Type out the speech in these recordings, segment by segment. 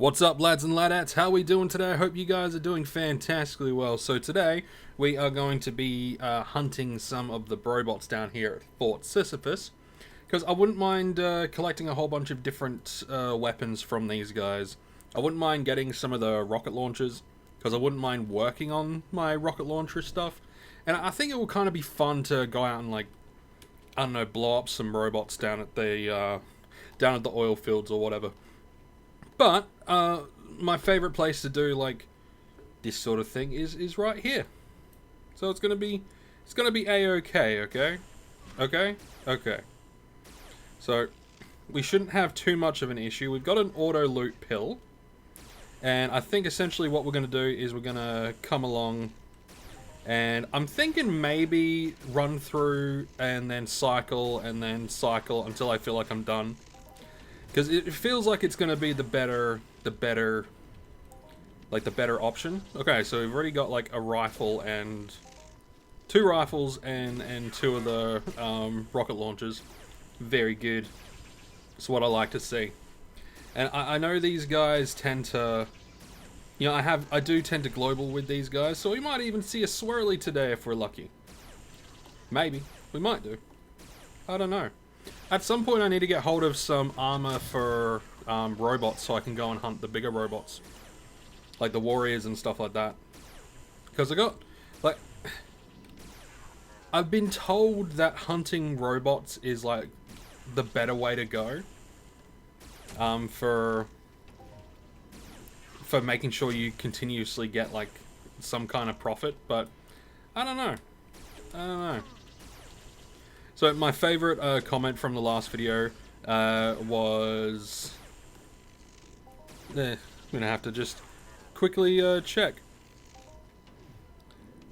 What's up, lads and ladettes? How we doing today? I hope you guys are doing fantastically well. So today we are going to be hunting some of the Brobots down here at Fort Sisyphus, because I wouldn't mind collecting a whole bunch of different weapons from these guys. I wouldn't mind getting some of the rocket launchers, because I wouldn't mind working on my rocket launcher stuff. And I think it will kind of be fun to go out and, like, I don't know, blow up some robots down at the oil fields or whatever. But my favorite place to do like this sort of thing is right here. So it's gonna be a-okay, okay. So we shouldn't have too much of an issue. We've got an auto loot pill, and I think essentially what we're gonna do is we're gonna come along, and I'm thinking maybe run through and then cycle until I feel like I'm done. Because it feels like it's going to be the better option. Okay, so we've already got like a rifle and two rifles and two of the rocket launchers. Very good. It's what I like to see. And I know these guys tend to, you know, I do tend to global with these guys, so we might even see a swirly today if we're lucky. Maybe. We might do. I don't know. At some point I need to get hold of some armor for robots so I can go and hunt the bigger robots. Like the warriors and stuff like that. Because I've been told that hunting robots is like the better way to go. For making sure you continuously get like some kind of profit, but I don't know. So my favorite comment from the last video was... I'm gonna have to just quickly check.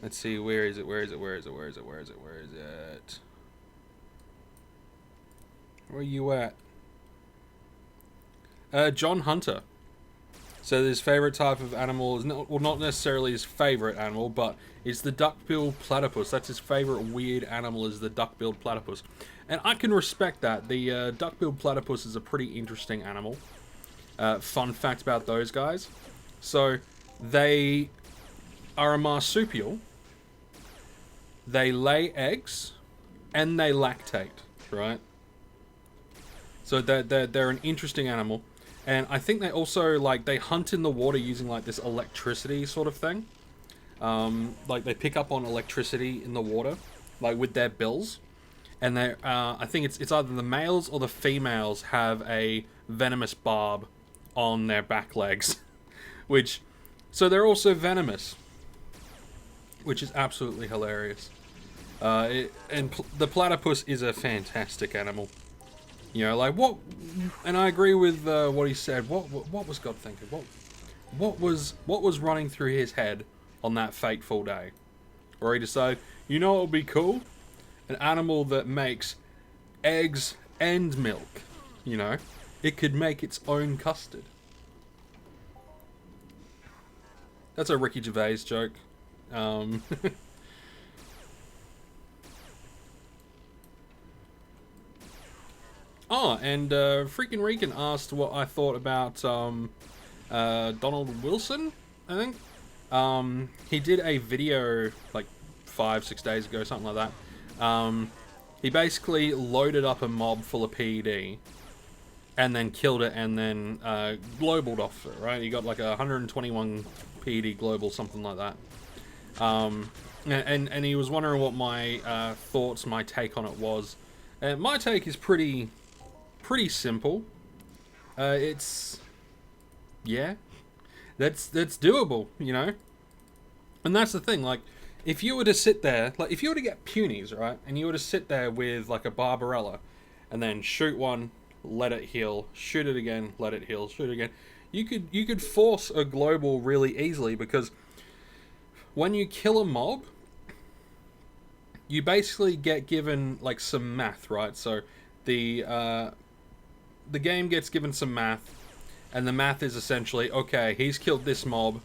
Let's see, where is it? Where are you at? John Hunter. So his favorite type of animal is not necessarily his favorite animal, but it's the duck-billed platypus. That's his favorite weird animal, is the duck-billed platypus. And I can respect that. The duck-billed platypus is a pretty interesting animal. Fun fact about those guys. So they are a marsupial. They lay eggs and they lactate, right? So they're an interesting animal. And I think they also, like, they hunt in the water using, like, this electricity sort of thing. Like, they pick up on electricity in the water, like, with their bills. And they, I think it's either the males or the females have a venomous barb on their back legs. So they're also venomous. Which is absolutely hilarious. The platypus is a fantastic animal. You know, like, what... And I agree with what he said. What was God thinking? What was running through his head on that fateful day? Where he decided, you know what would be cool? An animal that makes eggs and milk. You know? It could make its own custard. That's a Ricky Gervais joke. Oh, and freaking Regan asked what I thought about Donald Wilson, I think. He did a video like 5-6 days ago, something like that. He basically loaded up a mob full of PED and then killed it and then globaled off it, right? He got like 121 PED global, something like that. And he was wondering what my thoughts, my take on it was. And my take is pretty simple. Yeah, that's doable, you know. And that's the thing, like, if you were to sit there, like, if you were to get punies, right, and you were to sit there with like a Barbarella and then shoot one, let it heal, shoot it again, let it heal, shoot it again, you could force a global really easily, because when you kill a mob, you basically get given like some math, right? So the game gets given some math, and the math is essentially, okay, he's killed this mob,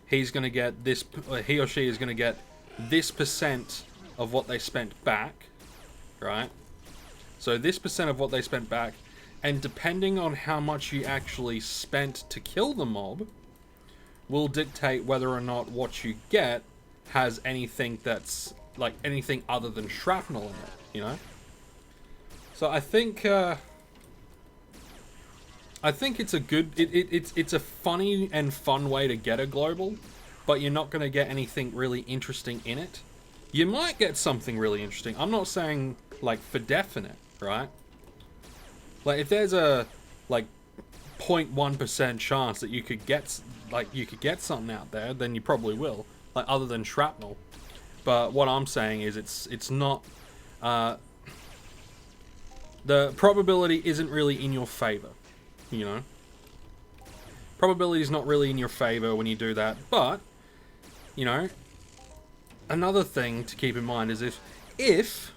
he's gonna get this, he or she is gonna get this % of what they spent back, right? So this % of what they spent back, And depending on how much you actually spent to kill the mob, will dictate whether or not what you get has anything that's, like, anything other than shrapnel in it, you know? So I think it's a good, it's a funny and fun way to get a global, but you're not going to get anything really interesting in it. You might get something really interesting. I'm not saying, like, for definite, right? Like, if there's a, like, 0.1% chance that you could get, like, something out there, then you probably will. Like, other than shrapnel. But what I'm saying is it's not, the probability isn't really in your favor, you know? Probability is not really in your favor when you do that, but, you know, another thing to keep in mind is if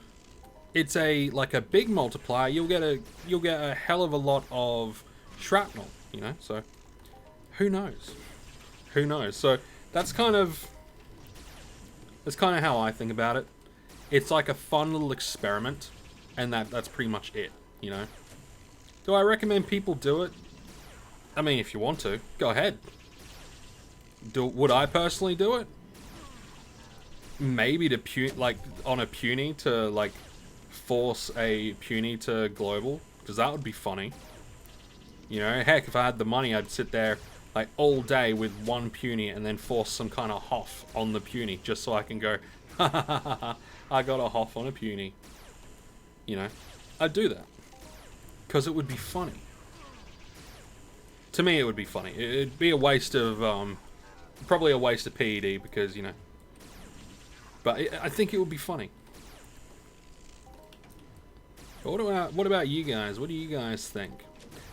it's a, like, a big multiplier, you'll get a hell of a lot of shrapnel, you know? So who knows? Who knows? So that's kind of how I think about it. It's like a fun little experiment, and that's pretty much it, you know? Do I recommend people do it? I mean, if you want to, go ahead. Would I personally do it? Maybe to on a puny to, like, force a puny to global, because that would be funny. You know, heck, if I had the money, I'd sit there, like, all day with one puny and then force some kind of hoff on the puny, just so I can go, ha ha ha ha, I got a hoff on a puny. You know, I'd do that. Because it would be funny. To me, it would be funny. It'd be a waste of, probably a waste of PED, because, you know. But I think it would be funny. But what about you guys? What do you guys think?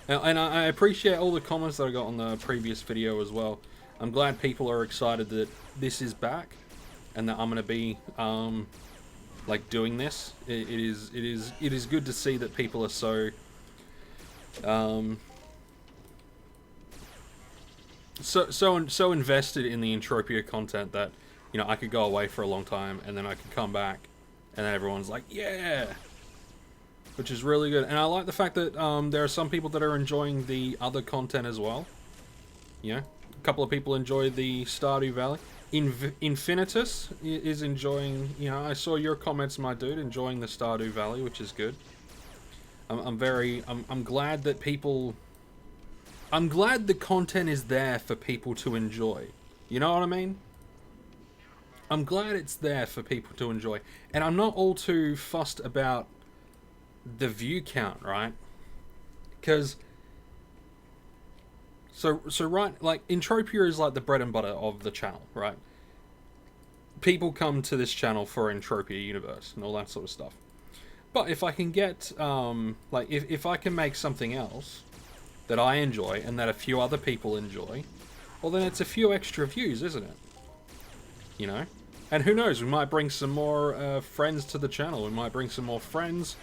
And I appreciate all the comments that I got on the previous video as well. I'm glad people are excited that this is back, and that I'm going to be like, doing this. It is good to see that people are so so invested in the Entropia content that, you know, I could go away for a long time and then I could come back and then everyone's like, yeah, which is really good. And I like the fact that there are some people that are enjoying the other content as well. You know, a couple of people enjoy the Stardew Valley. Infinitus is enjoying, you know, I saw your comments, my dude, enjoying the Stardew Valley, which is good. I'm glad that people, I'm glad the content is there for people to enjoy. You know what I mean? I'm glad it's there for people to enjoy. And I'm not all too fussed about the view count, right? Because so right, like, Entropia is like the bread and butter of the channel, right? People come to this channel for Entropia Universe and all that sort of stuff. But if I can get, like, if I can make something else that I enjoy and that a few other people enjoy, well, then it's a few extra views, isn't it? You know? And who knows, we might bring some more friends to the channel. We might bring some more friends.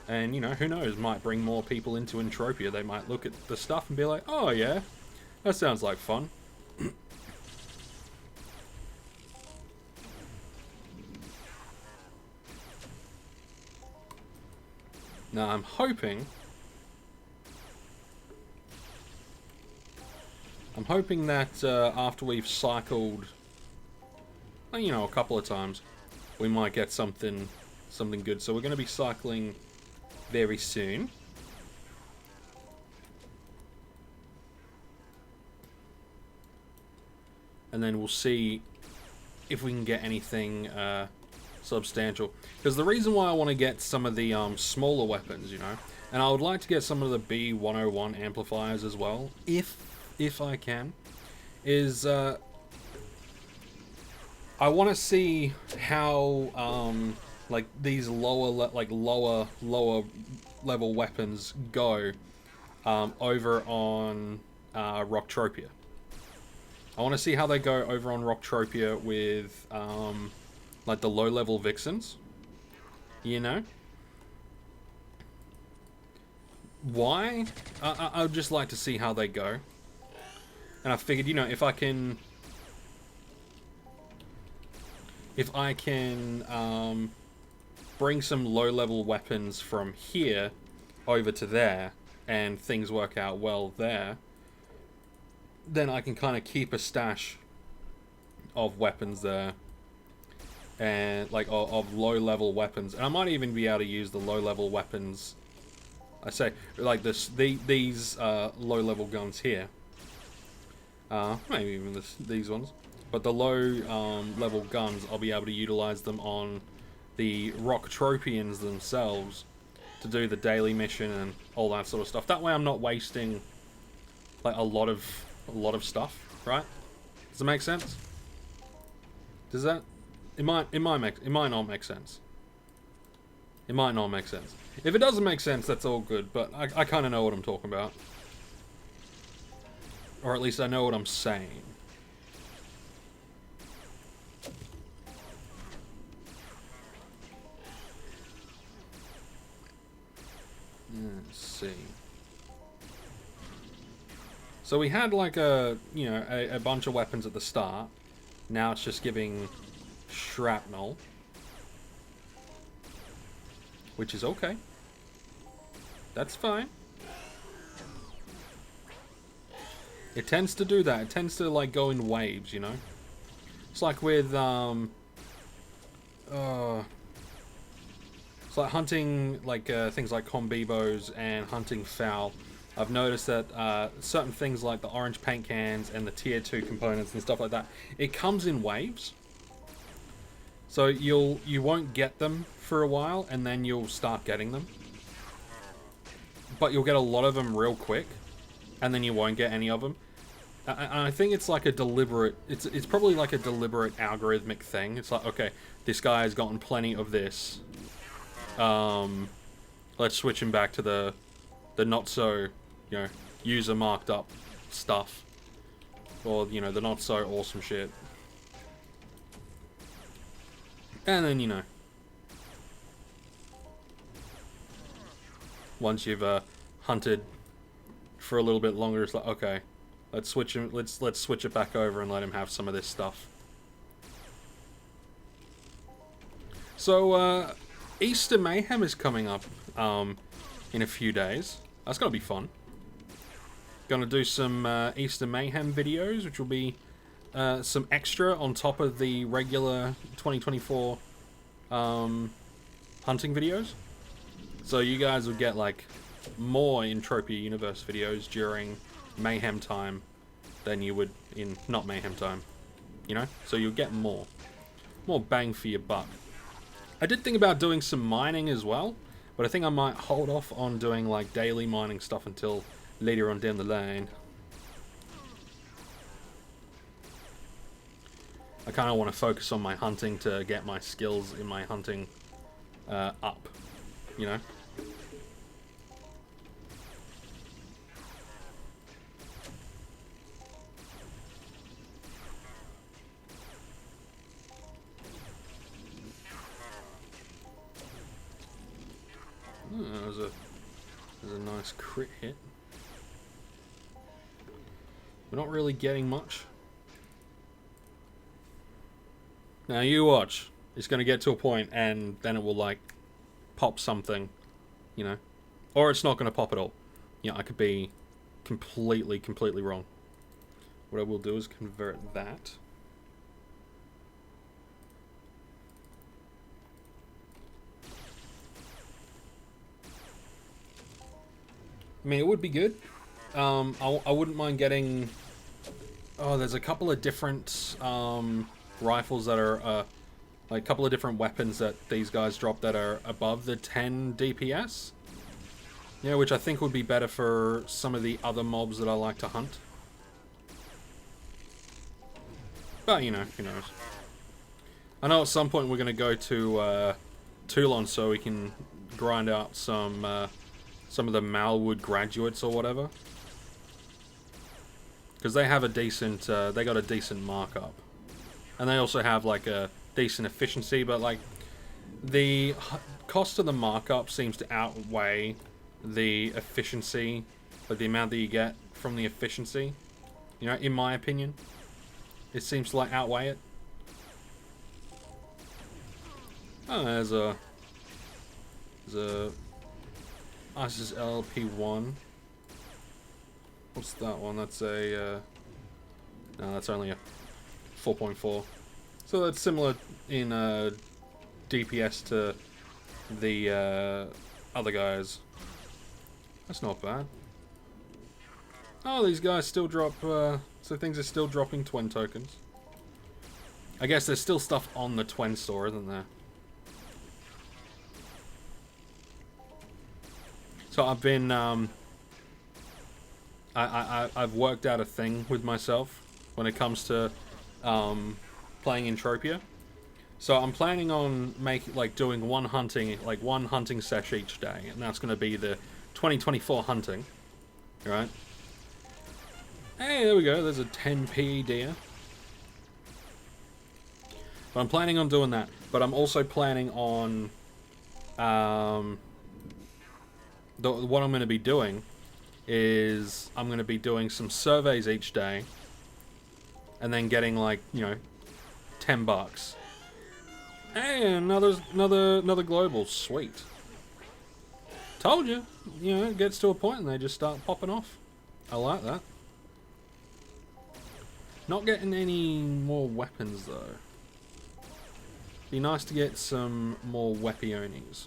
And, you know, who knows, might bring more people into Entropia. They might look at the stuff and be like, oh, yeah, that sounds like fun. Now, I'm hoping that after we've cycled, you know, a couple of times, we might get something good. So we're going to be cycling very soon. And then we'll see if we can get anything substantial. Because the reason why I want to get some of the smaller weapons, you know, and I would like to get some of the B101 amplifiers as well, if I can, is I want to see how like these lower level weapons go over on Rocktropia. I want to see how they go over on Rocktropia with like the low level vixens, you know. Why? I'd just like to see how they go. And I figured, you know, if I can bring some low-level weapons from here over to there, and things work out well there, then I can kind of keep a stash of weapons there, and like of low level weapons, and I might even be able to use the low level weapons. I say like these low level guns here. Maybe even these ones, but the low level guns, I'll be able to utilize them on the Rocktropians themselves to do the daily mission and all that sort of stuff. That way, I'm not wasting like a lot of stuff, right? Does it make sense? Does that? It might not make sense. It might not make sense. If it doesn't make sense, that's all good. But I kind of know what I'm talking about, or at least I know what I'm saying. Let's see. So we had like a bunch of weapons at the start. Now it's just giving shrapnel, which is okay. That's fine. It tends to do that. It tends to like go in waves, you know. It's like with it's like hunting like things like combibos and hunting fowl. I've noticed that certain things like the orange paint cans and the tier 2 components and stuff like that, it comes in waves. So you won't get them for a while, and then you'll start getting them. But you'll get a lot of them real quick, and then you won't get any of them. And I think it's like a deliberate, it's probably like a deliberate algorithmic thing. It's like, okay, this guy has gotten plenty of this. Let's switch him back to the not so, user marked up stuff. Or, the not so awesome shit. And then, once you've hunted for a little bit longer, it's like, okay, let's switch him. Let's switch it back over and let him have some of this stuff. So Easter Mayhem is coming up in a few days. That's gonna be fun. Gonna do some Easter Mayhem videos, which will be some extra on top of the regular 2024 hunting videos. So you guys will get like more Entropia Universe videos during Mayhem time than you would in not Mayhem time. So you'll get more bang for your buck. I did think about doing some mining as well, but I think I might hold off on doing like daily mining stuff until later on down the line. I kind of want to focus on my hunting to get my skills in my hunting up, That was a nice crit hit. We're not really getting much. Now you watch. It's going to get to a point and then it will like pop something, or it's not going to pop at all. I could be completely wrong. What I will do is convert that. I mean, it would be good. I wouldn't mind getting... Oh, there's a couple of different rifles that are... like a couple of different weapons that these guys drop that are above the 10 DPS. Which I think would be better for some of the other mobs that I like to hunt. But, who knows. I know at some point we're going to go to Toulon so we can grind out some of the Malwood graduates or whatever. Because they have a decent, they got a decent markup. And they also have like a decent efficiency, but like the cost of the markup seems to outweigh the efficiency, like the amount that you get from the efficiency. In my opinion, it seems to like outweigh it. Oh, there's a... Oh, this is LP1. What's that one? That's a... no, that's only a 4.4. So that's similar in DPS to the other guys. That's not bad. Oh, these guys still drop... so things are still dropping twin tokens. I guess there's still stuff on the twin store, isn't there? So I've been... I've worked out a thing with myself when it comes to playing Entropia. So I'm planning on doing one hunting sesh each day, and that's going to be the 2024 hunting, right? Hey, there we go. There's a 10p deer. But I'm planning on doing that. But I'm also planning on what I'm going to be doing is I'm going to be doing some surveys each day, and then getting $10. Hey, another global, sweet. Told you, it gets to a point and they just start popping off. I like that. Not getting any more weapons though. Be nice to get some more weapionies,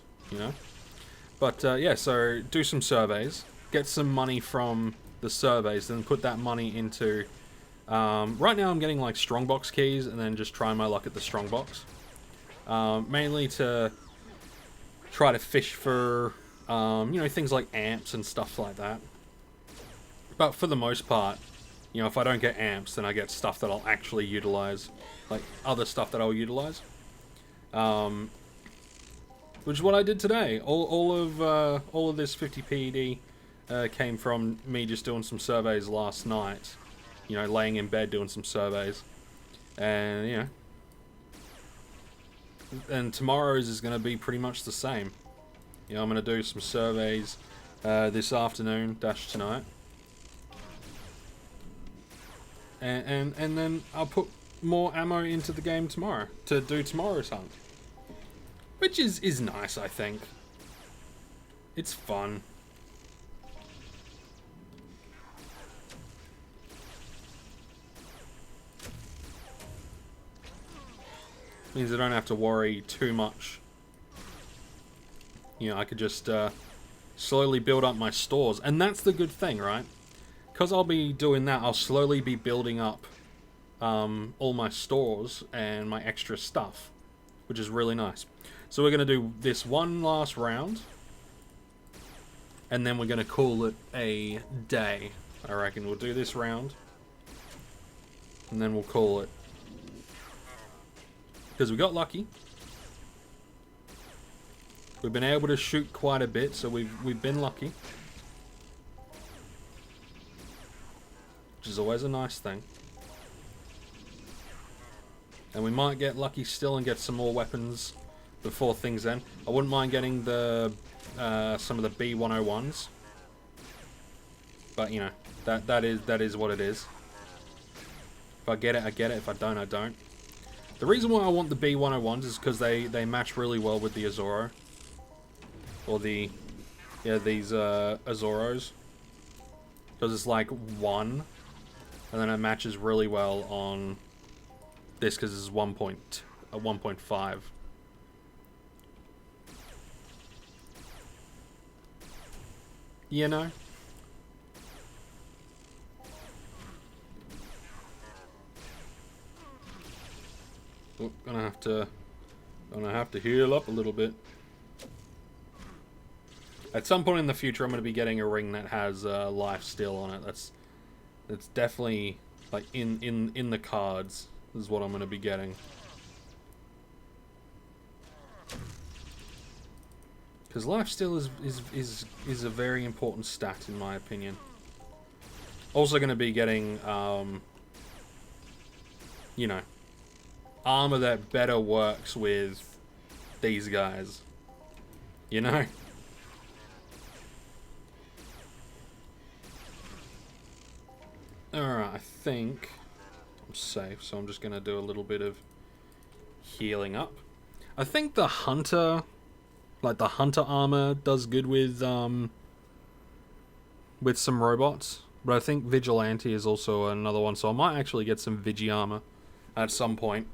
But yeah, so do some surveys, get some money from the surveys, then put that money into... right now I'm getting strongbox keys and then just try my luck at the strongbox. Mainly to try to fish for, things like amps and stuff like that. But for the most part, if I don't get amps, then I get stuff that I'll actually utilize, other stuff that I'll utilize. Which is what I did today. All of this 50 PED came from me just doing some surveys last night. Laying in bed doing some surveys, and and tomorrow's is going to be pretty much the same. I'm going to do some surveys this afternoon / tonight, and then I'll put more ammo into the game tomorrow to do tomorrow's hunt, which is nice. I think it's fun. Means I don't have to worry too much. I could just slowly build up my stores. And that's the good thing, right? Because I'll be doing that, I'll slowly be building up all my stores and my extra stuff, which is really nice. So we're going to do this one last round, and then we're going to call it a day. I reckon we'll do this round, and then we'll call it. Because we got lucky. We've been able to shoot quite a bit, so we've been lucky. Which is always a nice thing. And we might get lucky still and get some more weapons before things end. I wouldn't mind getting the some of the B101s. But that is what it is. If I get it, I get it. If I don't, I don't. The reason why I want the B101s is because they match really well with the Azoro. Or these Azoros. Because it's one, and then it matches really well on this because it's 1.5. Oh, gonna have to heal up a little bit. At some point in the future, I'm gonna be getting a ring that has life steal on it. That's definitely in the cards. Is what I'm gonna be getting. Because life steal is a very important stat in my opinion. Also gonna be getting armor that better works with these guys. Alright, I think I'm safe, so I'm just gonna do a little bit of healing up. I think the hunter, the hunter armor does good with some robots. But I think Vigilante is also another one, so I might actually get some Vigi armor at some point.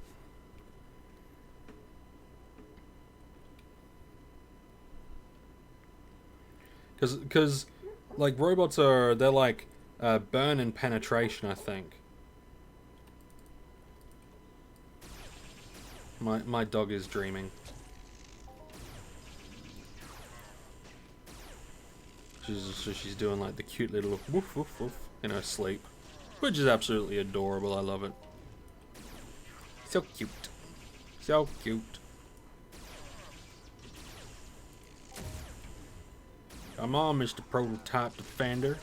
Because like, robots they're like burn and penetration, I think. My dog is dreaming. She's doing like the cute little woof woof woof in her sleep, which is absolutely adorable. I love it. So cute. So cute. Come on, Mr. Prototype Defender.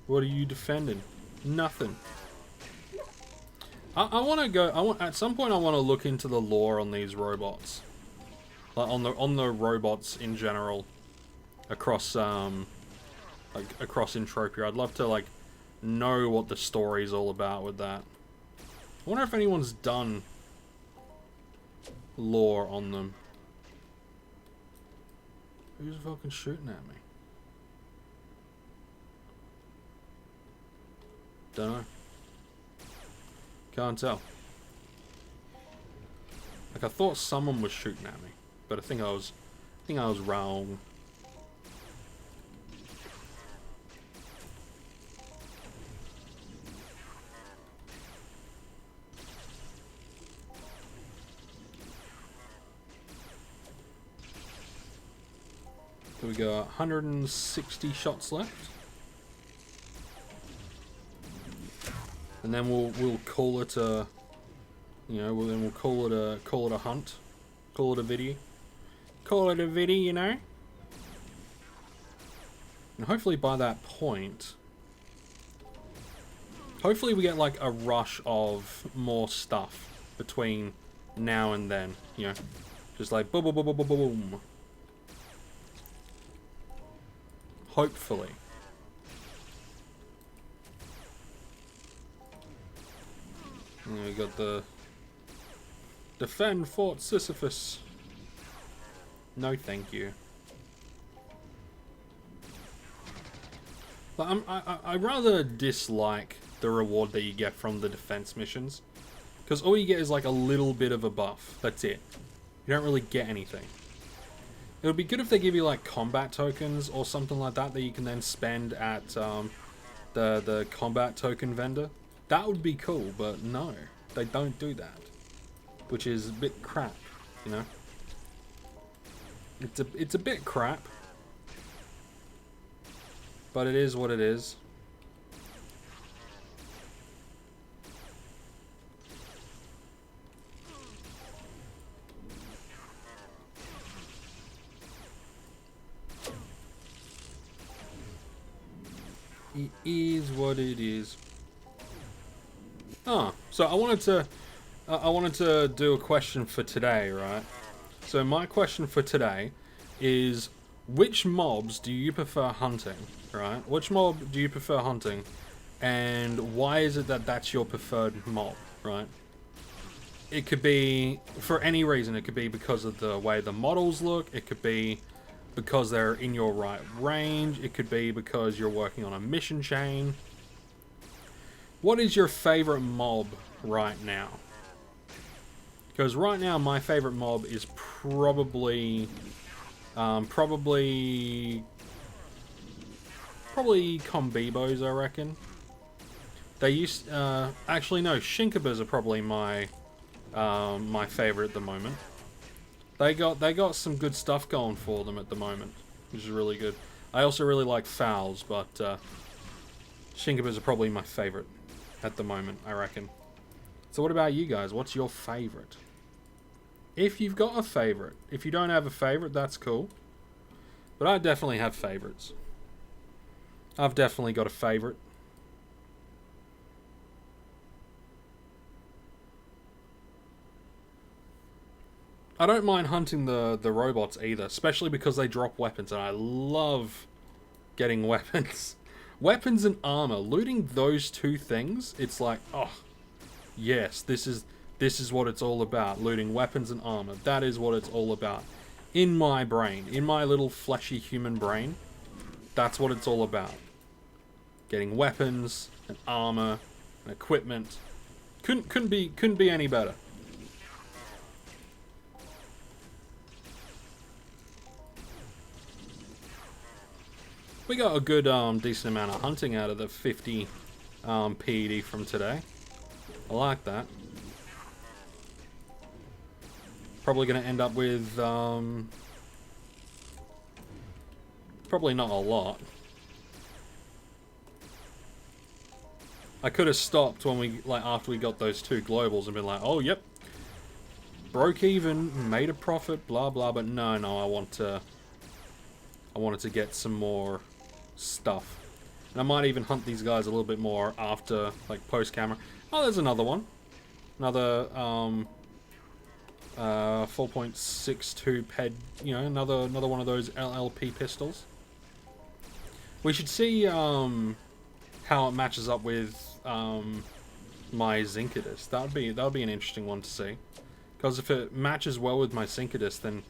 What are you defending? Nothing. I want to go. At some point I want to look into the lore on these robots, like on the robots in general, across like across Entropia. I'd love to like know what the story's all about with that. I wonder if anyone's done lore on them. Who's fucking shooting at me? Don't know. Can't tell. Like, I thought someone was shooting at me, but I think I was wrong. So we got 160 shots left. And then we'll call it a, you know, we'll call it a hunt, call it a video, you know. And hopefully by that point, hopefully we get like a rush of more stuff between now and then, you know, just like boom, boom, boom, boom, boom, boom. Hopefully. And we got the defend Fort Sisyphus. No, thank you. But I rather dislike the reward that you get from the defense missions, because all you get is like a little bit of a buff. That's it. You don't really get anything. It would be good if they give you like combat tokens or something like that that you can then spend at the combat token vendor. That would be cool, but no, they don't do that, which is a bit crap, you know. It's a bit crap, but it is what it is. It is what it is. Oh, so I wanted to do a question for today, right? So my question for today is, which mobs do you prefer hunting, right? Which mob do you prefer hunting, and why is it that that's your preferred mob, right? It could be for any reason. It could be because of the way the models look. It could be because they're in your right range. It could be because you're working on a mission chain. What is your favorite mob right now? Because right now my favorite mob is probably Combibos, I reckon. They used actually no, Shinkabas are probably my my favorite at the moment. They got some good stuff going for them at the moment, which is really good. I also really like Fowls, but Shinkabas are probably my favorite at the moment, I reckon. So what about you guys? What's your favorite? If you've got a favorite. If you don't have a favorite, that's cool. But I definitely have favorites. I've definitely got a favorite. I don't mind hunting the robots either, especially because they drop weapons, and I love getting weapons. Weapons and armor, looting those two things, it's like, oh, yes, this is what it's all about. Looting weapons and armor, that is what it's all about. In my brain, in my little fleshy human brain, That's what it's all about. Getting weapons and armor and equipment. Couldn't be any better. We got a good decent amount of hunting out of the 50 PED from today. I like that. Probably going to end up with probably not a lot. I could have stopped when we after we got those 2 globals and been like, oh yep, broke even, made a profit, blah blah. But no, I wanted to get some more stuff, and I might even hunt these guys a little bit more after, like, post camera. Oh, there's another one, another 4.62 ped, you know, another one of those LLP pistols. We should see how it matches up with my Zincadus. That would be an interesting one to see, because if it matches well with my Zincadus, then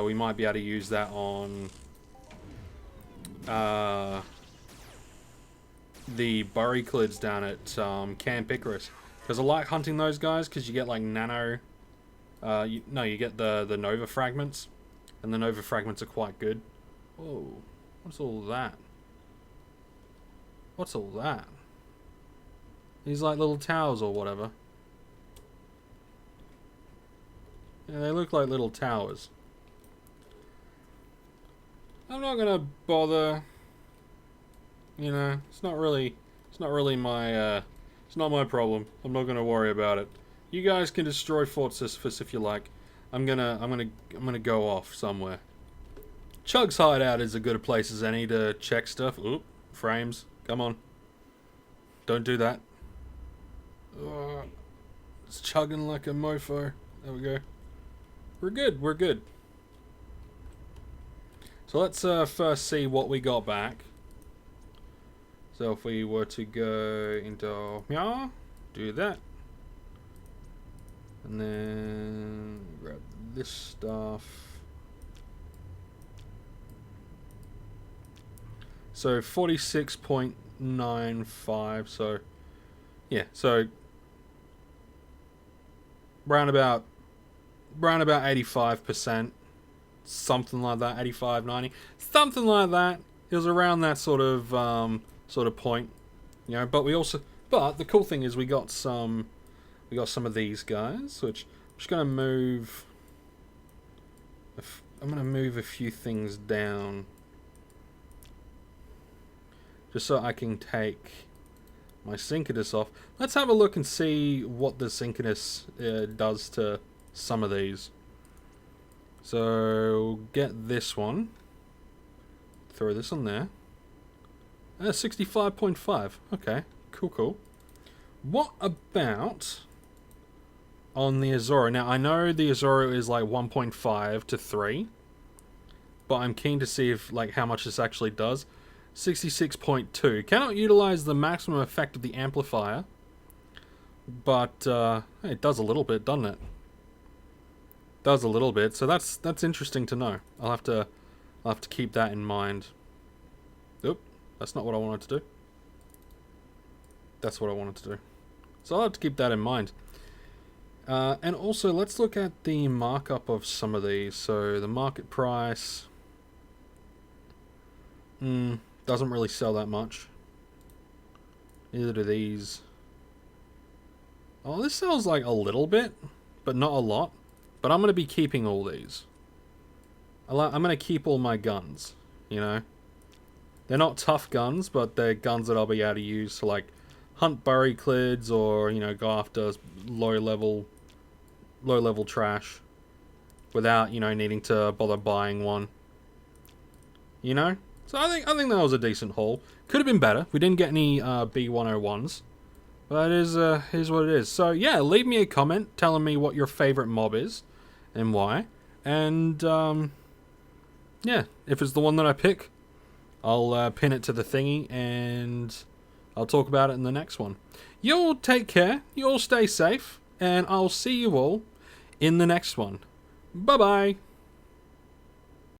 we might be able to use that on the Burryclids down at Camp Icarus, because I like hunting those guys, because you get like nano. You get the Nova fragments, and the Nova fragments are quite good. Whoa, what's all that? What's all that? These like little towers or whatever. Yeah, they look like little towers. I'm not gonna bother. You know, it's not really my it's not my problem. I'm not gonna worry about it. You guys can destroy Fort Sisyphus if you like. I'm gonna go off somewhere. Chug's hideout is as good a place as any to check stuff. Oop, frames. Come on. Don't do that. It's chugging like a mofo. There we go. We're good. So let's first see what we got back. So if we were to go into do that. And then grab this stuff. So 46.95. So yeah, so round about 85%, something like that, 85, 90, something like that. It was around that sort of point, you know. But the cool thing is we got some of these guys, which I'm just gonna move. I'm gonna move a few things down, just so I can take my Zincadus off. Let's have a look and see what the Zincadus does to some of these. So get this one. Throw this on there. 65.5. Okay, cool. What about on the Azora? Now I know the Azora is like 1.5 to 3, but I'm keen to see if how much this actually does. 66.2. Cannot utilize the maximum effect of the amplifier, but it does a little bit, doesn't it? Does a little bit, so that's interesting to know. I'll have to keep that in mind. Oop, that's not what I wanted to do. That's what I wanted to do. So I'll have to keep that in mind. And also, let's look at the markup of some of these. So the market price doesn't really sell that much. Neither do these. Oh, this sells like a little bit, but not a lot. But I'm going to be keeping all these. I'm going to keep all my guns, you know. They're not tough guns, but they're guns that I'll be able to use to like hunt Burryclids or, you know, go after low level trash without, you know, needing to bother buying one. You know? So I think that was a decent haul. Could have been better. We didn't get any B101s. But it is here's what it is. So yeah, leave me a comment telling me what your favorite mob is and why. And yeah, if it's the one that I pick, I'll pin it to the thingy and I'll talk about it in the next one. You all take care, you all stay safe, and I'll see you all in the next one. Bye bye.